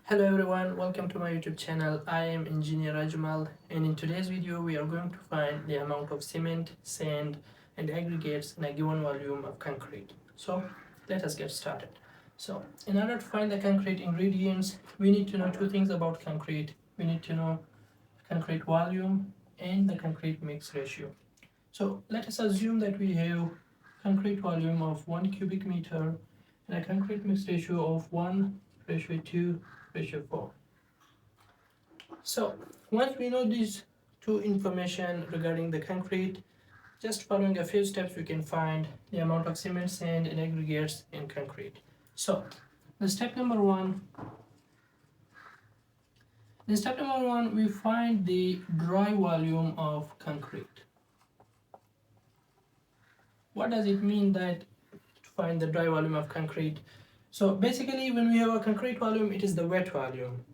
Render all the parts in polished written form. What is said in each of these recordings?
Hello everyone, welcome to my YouTube channel. I am Engineer Ajmal, and in today's video we are going to find the amount of cement, sand and aggregates in a given volume of concrete. So let us get started. So in order to find the concrete ingredients, we need to know two things about concrete. We need to know concrete volume and the concrete mix ratio. So let us assume that we have concrete volume of 1 cubic meter and a concrete mix ratio of 1:2:4. So once we know these two information regarding the concrete, just following a few steps we can find the amount of cement, sand and aggregates in concrete. So the step number one, we find the dry volume of concrete. What does it mean that to find the dry volume of concrete? So basically when we have a concrete volume, it is the wet volume.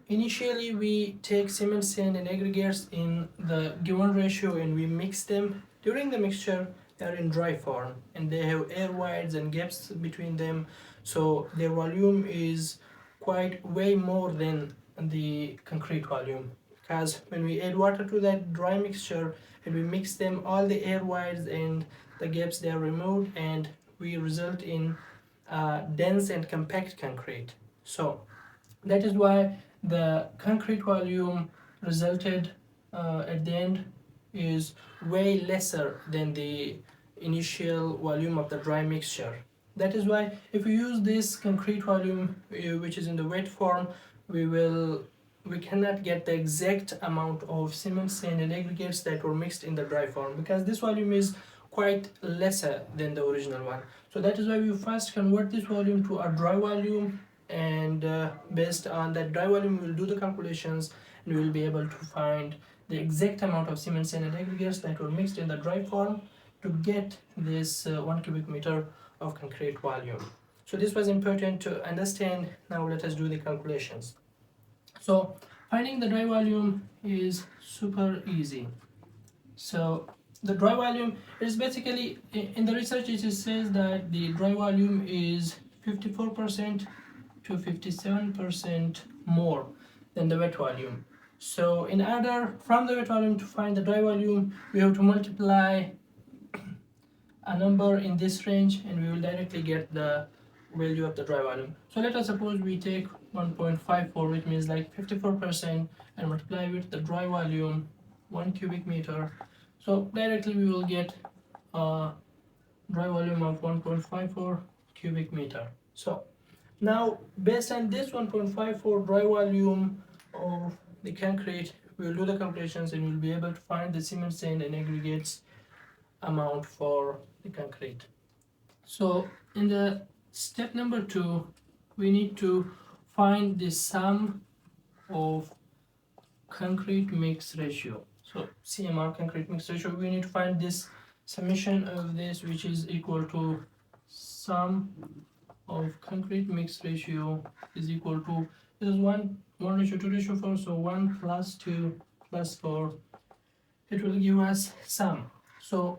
Initially we take cement, sand and aggregates in the given ratio and we mix them. During the mixture they are in dry form and they have air voids and gaps between them, so their volume is quite way more than the concrete volume, because when we add water to that dry mixture and we mix them, all the air voids and the gaps they are removed and we result in dense and compact concrete. So that is why the concrete volume resulted at the end is way lesser than the initial volume of the dry mixture. That is why if we use this concrete volume which is in the wet form, we cannot get the exact amount of cement, sand and aggregates that were mixed in the dry form, because this volume is quite lesser than the original one. So that is why we first convert this volume to a dry volume, and based on that dry volume we will do the calculations and we will be able to find the exact amount of cement, sand and aggregates that were mixed in the dry form to get this 1 cubic meter of concrete volume. So this was important to understand. Now let us do the calculations. So finding the dry volume is super easy. So the dry volume is basically, in the research it says that the dry volume is 54% to 57% more than the wet volume. So in order from the wet volume to find the dry volume, we have to multiply a number in this range and we will directly get the value of the dry volume. So let us suppose we take 1.54, which means like 54%, and multiply with the dry volume 1 cubic meter. So directly we will get a dry volume of 1.54 cubic meter. So now based on this 1.54 dry volume of the concrete, we will do the calculations and we will be able to find the cement, sand and aggregates amount for the concrete. So in the step number 2, we need to find the sum of concrete mix ratio. So CMR, concrete mix ratio, we need to find this summation of this, which is equal to sum of concrete mix ratio is equal to, this is 1:2:4, so 1 plus 2 plus 4, it will give us sum. So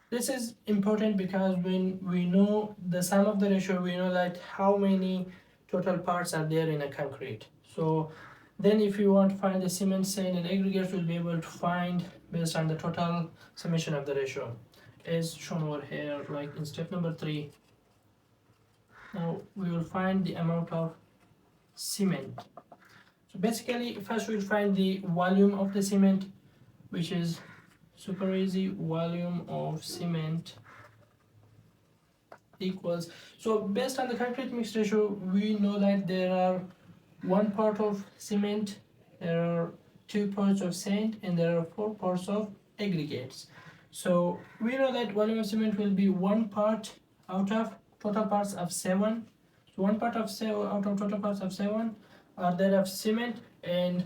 this is important because when we know the sum of the ratio, we know that how many total parts are there in a concrete. So then if you want to find the cement, sand and aggregates, we'll be able to find based on the total summation of the ratio as shown over here, like in step number 3. Now we will find the amount of cement. So basically first we'll find the volume of the cement, which is super easy. Volume of cement equals, so based on the concrete mix ratio, we know that there are 1 part of cement, there are 2 parts of sand and there are 4 parts of aggregates. So we know that volume of cement will be 1 part out of total parts of 7. So 1 part of 7 out of total parts of 7 are that of cement, and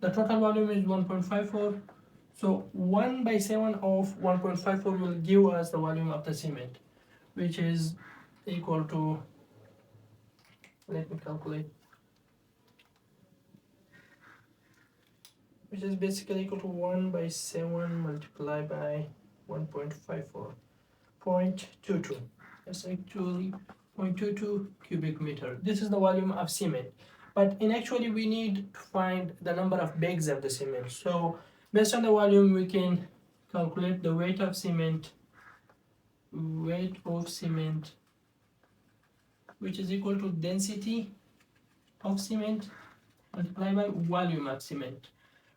the total volume is 1.54. So 1/7 of 1.54 will give us the volume of the cement, which is equal to, let me calculate, which is basically equal to 1/7 multiplied by 1.54, 0.22. That's actually 0.22 cubic meter. This is the volume of cement. But in actually we need to find the number of bags of the cement. So based on the volume we can calculate the weight of cement, which is equal to density of cement multiplied by volume of cement.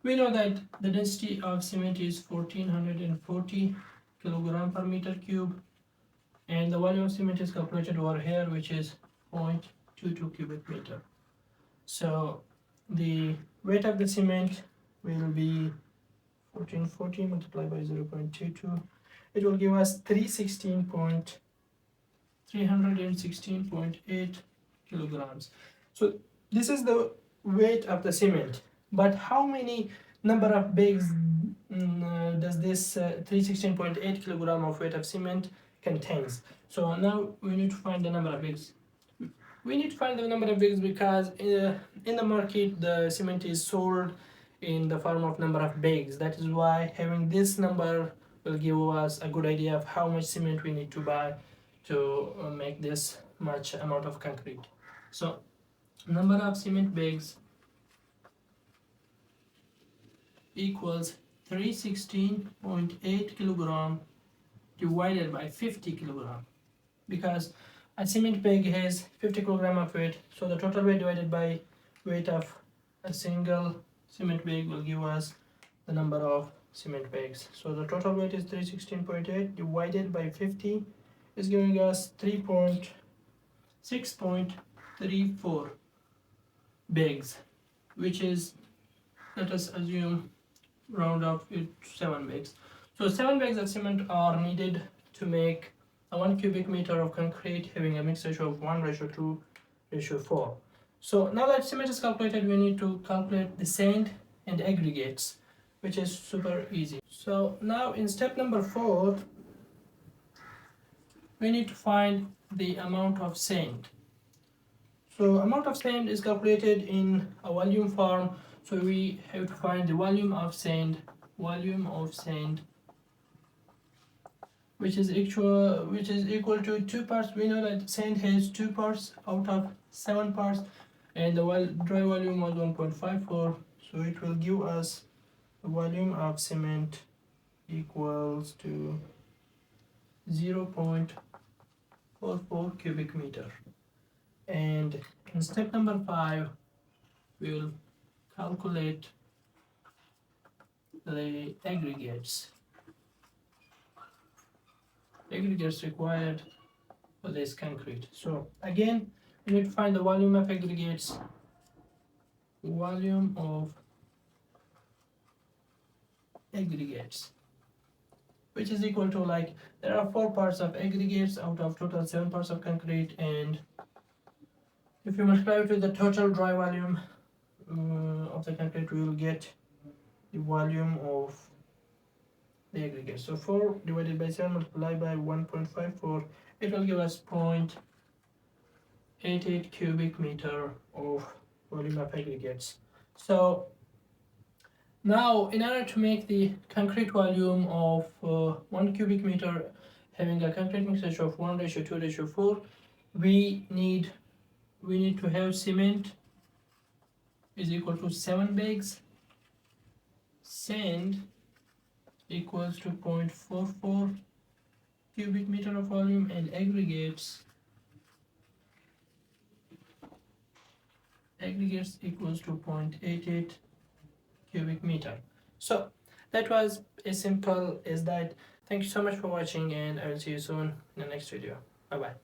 We know that the density of cement is 1440 kilogram per meter cube, and the volume of cement is calculated over here, which is 0.22 cubic meter. So the weight of the cement will be 1440 multiplied by 0.22. It will give us 316.8 kilograms. So this is the weight of the cement. But how many number of bags does this 316.8 kilogram of weight of cement contains? So now we need to find the number of bags. We need to find the number of bags because in the market the cement is sold in the form of number of bags. That is why having this number will give us a good idea of how much cement we need to buy to make this much amount of concrete. So number of cement bags equals 316.8 kilogram divided by 50 kilogram, because a cement bag has 50 kilogram of weight, so the total weight divided by weight of a single cement bag will give us the number of cement bags. So the total weight is 316.8 divided by 50 is giving us 6.34 bags, which is, let us assume, round up it 7 bags. So 7 bags of cement are needed to make a 1 cubic meter of concrete having a mix ratio of 1:2:4. So now that cement is calculated, we need to calculate the sand and aggregates, which is super easy. So now in step number 4, we need to find the amount of sand. So amount of sand is calculated in a volume form. So we have to find the volume of sand, which is equal to 2 parts. We know that sand has 2 parts out of 7 parts, and the dry volume was 1.54. So it will give us the volume of cement equals to 0.44 cubic meter. And in step number 5, we will calculate the aggregates required for this concrete. So again, we need to find the volume of aggregates, which is equal to, like, there are 4 parts of aggregates out of total 7 parts of concrete, and if you multiply it with the total dry volume of the concrete, we will get the volume of the aggregate. So 4 divided by 7 multiplied by 1.54, it will give us 0.88 cubic meter of volume of aggregates. So now in order to make the concrete volume of 1 cubic meter having a concrete mix ratio of 1:2:4, we need to have cement is equal to 7 bags, sand equals to 0.44 cubic meter of volume, and aggregates equals to 0.88 cubic meter. So that was as simple as that. Thank you so much for watching, and I will see you soon in the next video. Bye bye.